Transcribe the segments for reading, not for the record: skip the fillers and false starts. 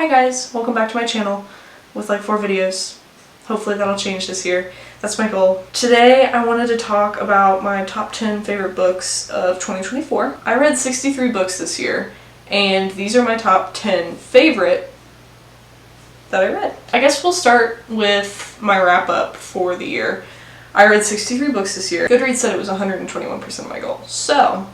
Hi guys, welcome back to my channel with like 4 videos. Hopefully that'll change this year. That's my goal. Today I wanted to talk about my top 10 favorite books of 2024. I read 63 books this year, and these are my top 10 favorite that I read. I guess we'll start with my wrap up for the year. I read 63 books this year. Goodreads said it was 121% of my goal, so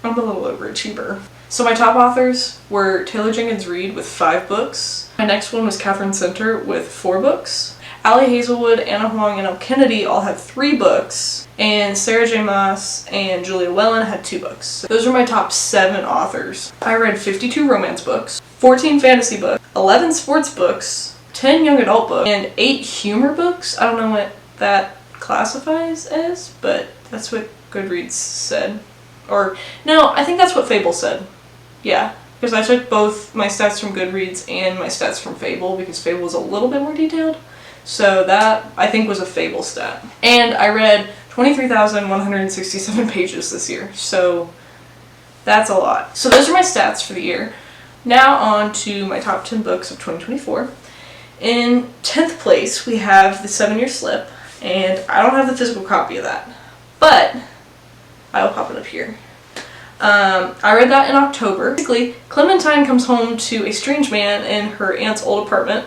I'm a little overachiever. So my top authors were Taylor Jenkins Reid with 5 books. My next one was Catherine Center with 4 books. Allie Hazelwood, Anna Huang, and Elle Kennedy all had 3 books. And Sarah J. Maas and Julia Whelan had 2 books. So those are my top 7 authors. I read 52 romance books, 14 fantasy books, 11 sports books, 10 young adult books, and 8 humor books. I don't know what that classifies as, but that's what Goodreads said. Or, no, I think that's what Fable said. Yeah, because I took both my stats from Goodreads and my stats from Fable, because Fable was a little bit more detailed. So that, I think, was a Fable stat. And I read 23,167 pages this year, so that's a lot. So those are my stats for the year. Now on to my top 10 books of 2024. In 10th place, we have The 7-Year Slip, and I don't have the physical copy of that, but I will pop it up here. I read that in October. Basically, Clementine comes home to a strange man in her aunt's old apartment,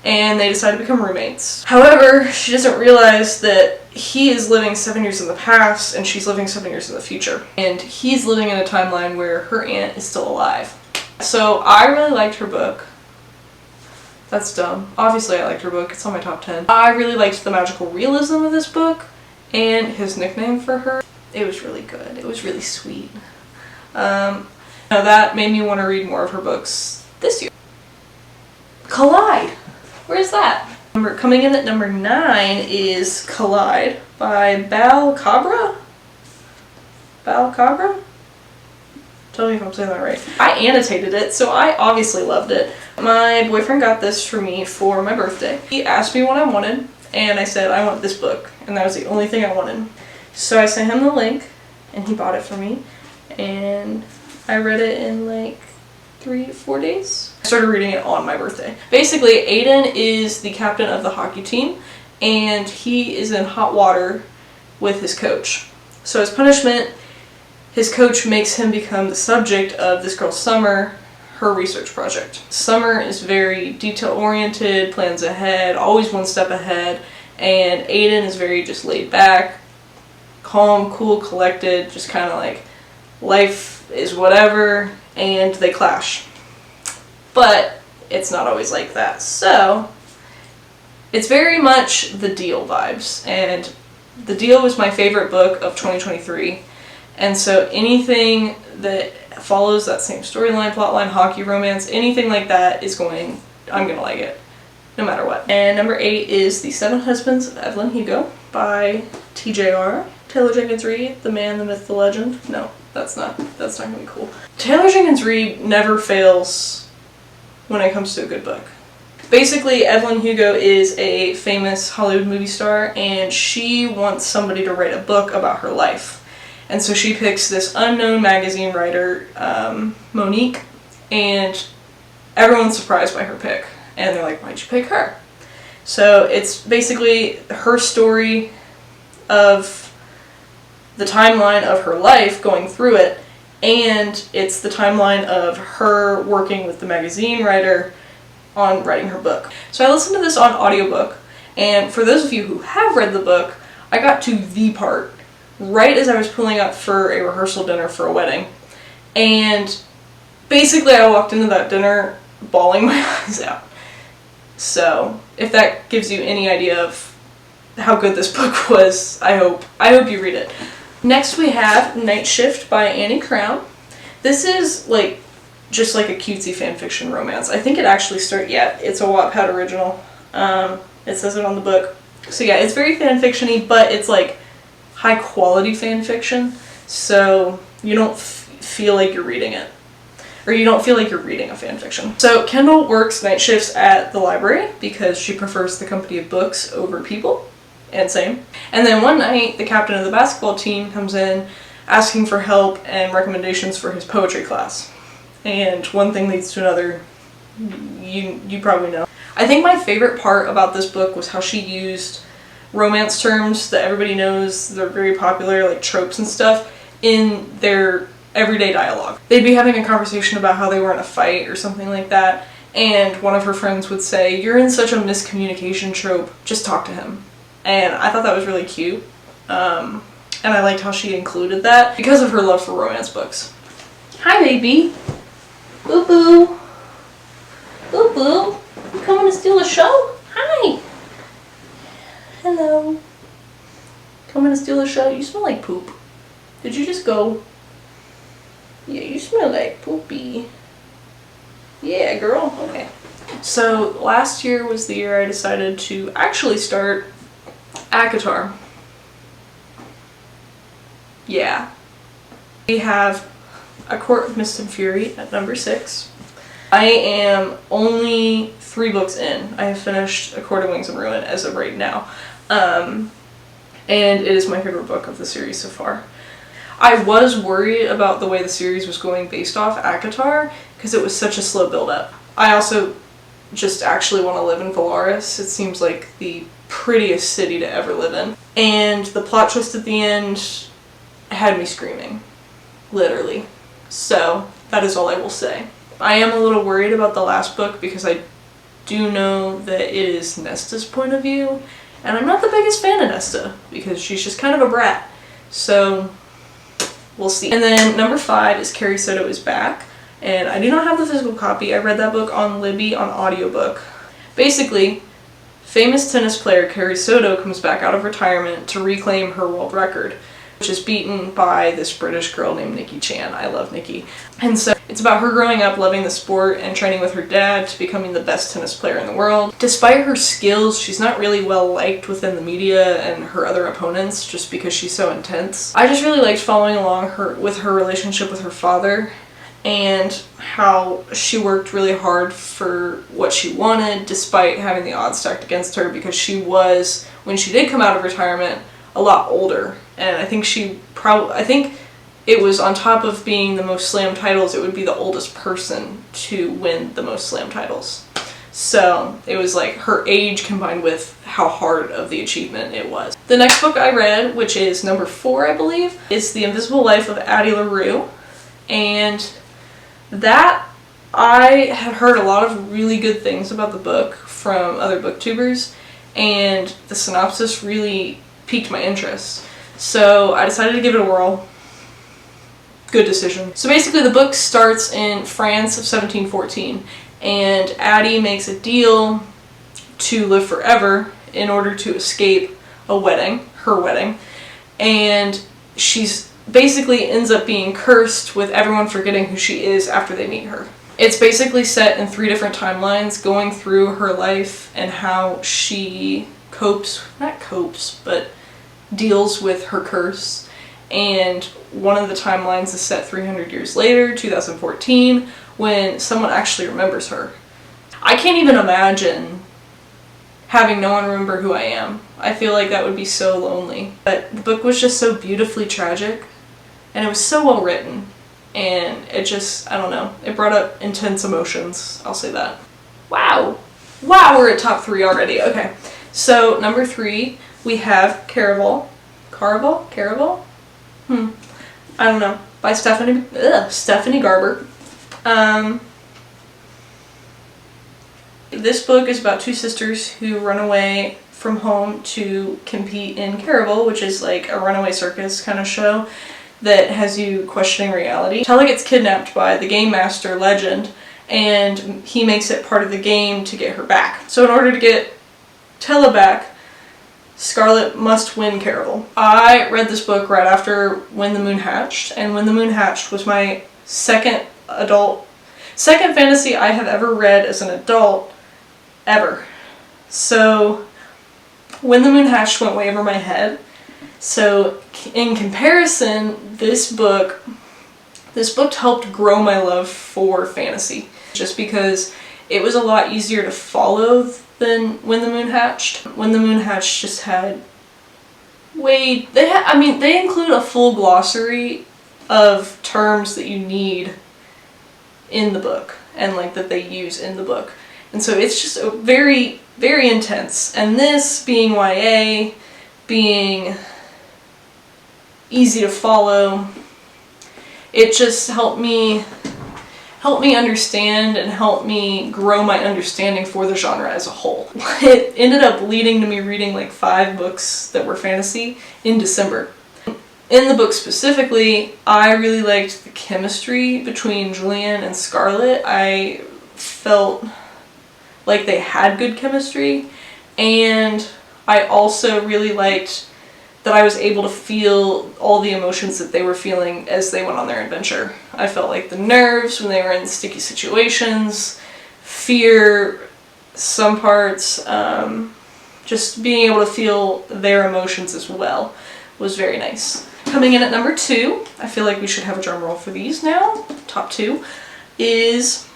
and they decide to become roommates. However, she doesn't realize that he is living 7 years in the past, and she's living 7 years in the future. And he's living in a timeline where her aunt is still alive. So I really liked her book. That's dumb. Obviously I liked her book, it's on my top 10. I really liked the magical realism of this book, and his nickname for her. It was really good. It was really sweet. That made me want to read more of her books this year. Collide! Where's that? Coming in at number 9 is Collide by Bal Cabra? Bal Cabra? Tell me if I'm saying that right. I annotated it, so I obviously loved it. My boyfriend got this for me for my birthday. He asked me what I wanted, and I said, I want this book, and that was the only thing I wanted. So I sent him the link, and he bought it for me, and I read it in like 3 to 4 days. I started reading it on my birthday. Basically, Aiden is the captain of the hockey team, and he is in hot water with his coach. So as punishment, his coach makes him become the subject of this girl Summer, her research project. Summer is very detail-oriented, plans ahead, always one step ahead, and Aiden is very just laid back, calm, cool, collected, just kind of like life is whatever, and they clash. But it's not always like that. So it's very much The Deal vibes, and The Deal was my favorite book of 2023, and so anything that follows that same storyline, plotline, hockey, romance, anything like that I'm gonna like it, no matter what. And number 8 is The 7 Husbands of Evelyn Hugo by TJR. Taylor Jenkins Reid, the man, the myth, the legend. No, that's not gonna be cool. Taylor Jenkins Reid never fails when it comes to a good book. Basically, Evelyn Hugo is a famous Hollywood movie star, and she wants somebody to write a book about her life. And so she picks this unknown magazine writer, Monique, and everyone's surprised by her pick. And they're like, why'd you pick her? So it's basically her story of the timeline of her life going through it, and it's the timeline of her working with the magazine writer on writing her book. So I listened to this on audiobook, and for those of you who have read the book, I got to the part right as I was pulling up for a rehearsal dinner for a wedding, and basically I walked into that dinner bawling my eyes out. So if that gives you any idea of how good this book was, I hope you read it. Next we have Night Shift by Annie Crown. This is like just like a cutesy fanfiction romance. I think it actually it's a Wattpad original. It says it on the book. So yeah, it's very fanfiction-y, but it's like high quality fanfiction, so you don't feel like you're reading it. Or you don't feel like you're reading a fanfiction. So Kendall works night shifts at the library because she prefers the company of books over people. And same. And then one night, the captain of the basketball team comes in asking for help and recommendations for his poetry class. And one thing leads to another, you probably know. I think my favorite part about this book was how she used romance terms that everybody knows, they're very popular, like tropes and stuff, in their everyday dialogue. They'd be having a conversation about how they were in a fight or something like that, and one of her friends would say, "You're in such a miscommunication trope, just talk to him." And I thought that was really cute. And I liked how she included that because of her love for romance books. Hi, baby. Boo boo. Boo boo. You coming to steal the show? Hi. Hello. Coming to steal the show? You smell like poop. Did you just go? Yeah, you smell like poopy. Yeah, girl. Okay. So last year was the year I decided to actually start ACOTAR. Yeah. We have A Court of Mist and Fury at number 6. I am only 3 books in. I have finished A Court of Wings and Ruin as of right now. And it is my favorite book of the series so far. I was worried about the way the series was going based off ACOTAR because it was such a slow build-up. I also just actually want to live in Valaris. It seems like the prettiest city to ever live in. And the plot twist at the end had me screaming. Literally. So, that is all I will say. I am a little worried about the last book because I do know that it is Nesta's point of view, and I'm not the biggest fan of Nesta because she's just kind of a brat. So, we'll see. And then number 5 is Carrie Soto is Back, and I do not have the physical copy. I read that book on Libby on audiobook. Basically, famous tennis player Carrie Soto comes back out of retirement to reclaim her world record, which is beaten by this British girl named Nikki Chan. I love Nikki. And so it's about her growing up loving the sport and training with her dad to becoming the best tennis player in the world. Despite her skills, she's not really well liked within the media and her other opponents just because she's so intense. I just really liked following along with her relationship with her father and how she worked really hard for what she wanted despite having the odds stacked against her because she was, when she did come out of retirement, a lot older. And I think it was on top of being the most slam titles, it would be the oldest person to win the most slam titles. So it was like her age combined with how hard of the achievement it was. The next book I read, which is number 4 I believe, is The Invisible Life of Addie LaRue. And that, I had heard a lot of really good things about the book from other booktubers, and the synopsis really piqued my interest. So I decided to give it a whirl. Good decision. So basically the book starts in France of 1714, and Addie makes a deal to live forever in order to escape a wedding, her wedding, and she's basically ends up being cursed with everyone forgetting who she is after they meet her. It's basically set in 3 different timelines going through her life and how she deals with her curse. And one of the timelines is set 300 years later, 2014, when someone actually remembers her. I can't even imagine having no one remember who I am. I feel like that would be so lonely. But the book was just so beautifully tragic, and it was so well written, and it just, I don't know, it brought up intense emotions, I'll say that. Wow, we're at top 3 already. Okay, so number 3, we have Caraval? I don't know, by Stephanie Garber. This book is about 2 sisters who run away from home to compete in Caraval, which is like a runaway circus kind of show that has you questioning reality. Tella gets kidnapped by the game master Legend, and he makes it part of the game to get her back. So in order to get Tella back, Scarlet must win Caraval. I read this book right after When the Moon Hatched, and When the Moon Hatched was my second fantasy I have ever read as an adult, ever. So When the Moon Hatched went way over my head. So in comparison, this book helped grow my love for fantasy, just because it was a lot easier to follow than When the Moon Hatched. When the Moon Hatched just had they include a full glossary of terms that you need in the book. and like that they use in the book. And so it's just a very, very intense. And this being YA, being easy to follow, it just helped me understand and help me grow my understanding for the genre as a whole. It ended up leading to me reading like 5 books that were fantasy in December. In the book specifically, I really liked the chemistry between Julian and Scarlett. I felt like they had good chemistry, and I also really liked that I was able to feel all the emotions that they were feeling as they went on their adventure. I felt like the nerves when they were in sticky situations, fear, some parts, just being able to feel their emotions as well was very nice. Coming in at number 2, I feel like we should have a drum roll for these now. Top 2 is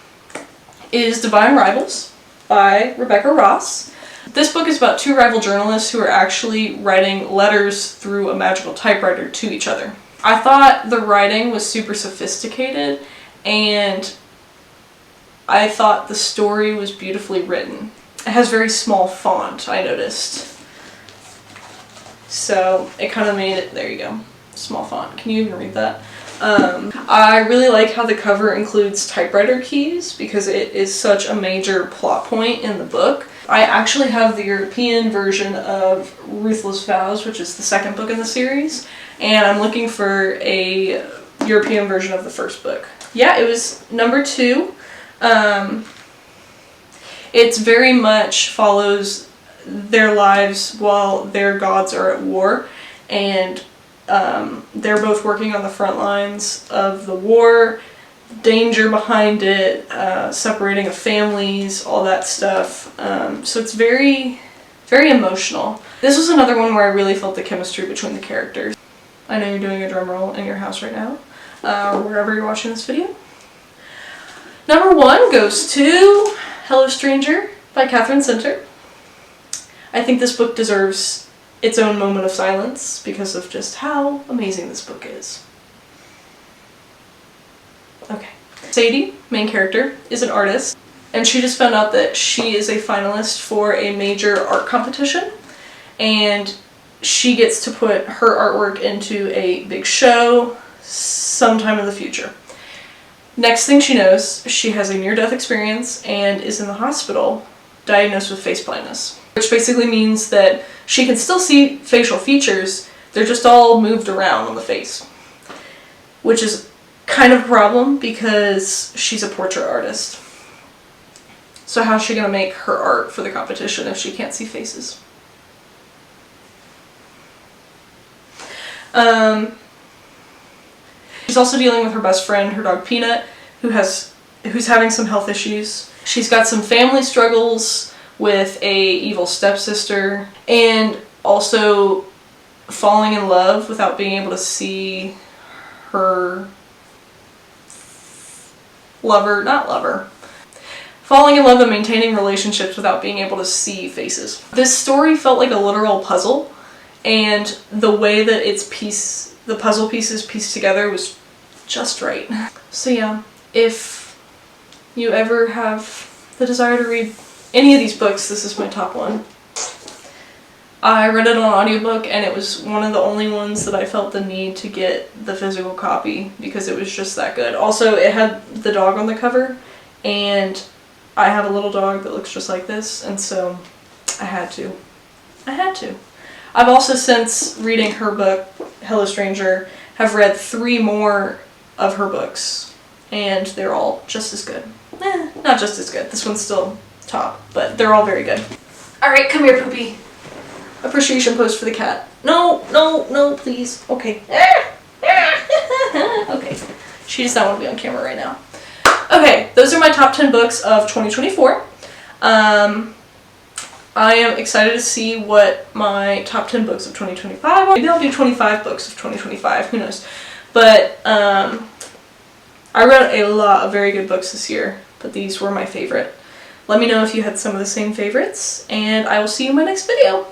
Divine Rivals by Rebecca Ross. This book is about 2 rival journalists who are actually writing letters through a magical typewriter to each other. I thought the writing was super sophisticated, and I thought the story was beautifully written. It has very small font, I noticed. So it kind of made it, there you go, small font. Can you even read that? I really like how the cover includes typewriter keys because it is such a major plot point in the book. I actually have the European version of Ruthless Vows, which is the 2nd book in the series, and I'm looking for a European version of the 1st book. Yeah, it was number 2. It very much follows their lives while their gods are at war, and they're both working on the front lines of the war, danger behind it, separating of families, all that stuff. So it's very, very emotional. This was another one where I really felt the chemistry between the characters. I know you're doing a drum roll in your house right now, or wherever you're watching this video. Number 1 goes to Hello Stranger by Catherine Center. I think this book deserves its own moment of silence because of just how amazing this book is. Okay. Sadie, main character, is an artist, and she just found out that she is a finalist for a major art competition, and she gets to put her artwork into a big show sometime in the future. Next thing she knows, she has a near-death experience and is in the hospital diagnosed with face blindness, which basically means that she can still see facial features, they're just all moved around on the face, which is kind of a problem because she's a portrait artist. So how's she gonna make her art for the competition if she can't see faces? She's also dealing with her best friend, her dog Peanut, who's having some health issues. She's got some family struggles with a evil stepsister, and also falling in love without being able to see her falling in love and maintaining relationships without being able to see faces. This story felt like a literal puzzle, and the way that the puzzle pieces pieced together was just right. So yeah, if you ever have the desire to read any of these books, this is my top 1. I read it on audiobook, and it was one of the only ones that I felt the need to get the physical copy because it was just that good. Also, it had the dog on the cover, and I have a little dog that looks just like this, and so I had to. I've also, since reading her book, Hello Stranger, have read 3 more of her books, and they're all just as good. Not just as good. This one's still top, but they're all very good. Alright, come here, Poopy. Appreciation pose for the cat. No, please. Okay. Okay. She does not want to be on camera right now. Okay, those are my top 10 books of 2024. I am excited to see what my top 10 books of 2025 are. Maybe I'll do 25 books of 2025, who knows. But I read a lot of very good books this year, but these were my favorite. Let me know if you had some of the same favorites, and I will see you in my next video.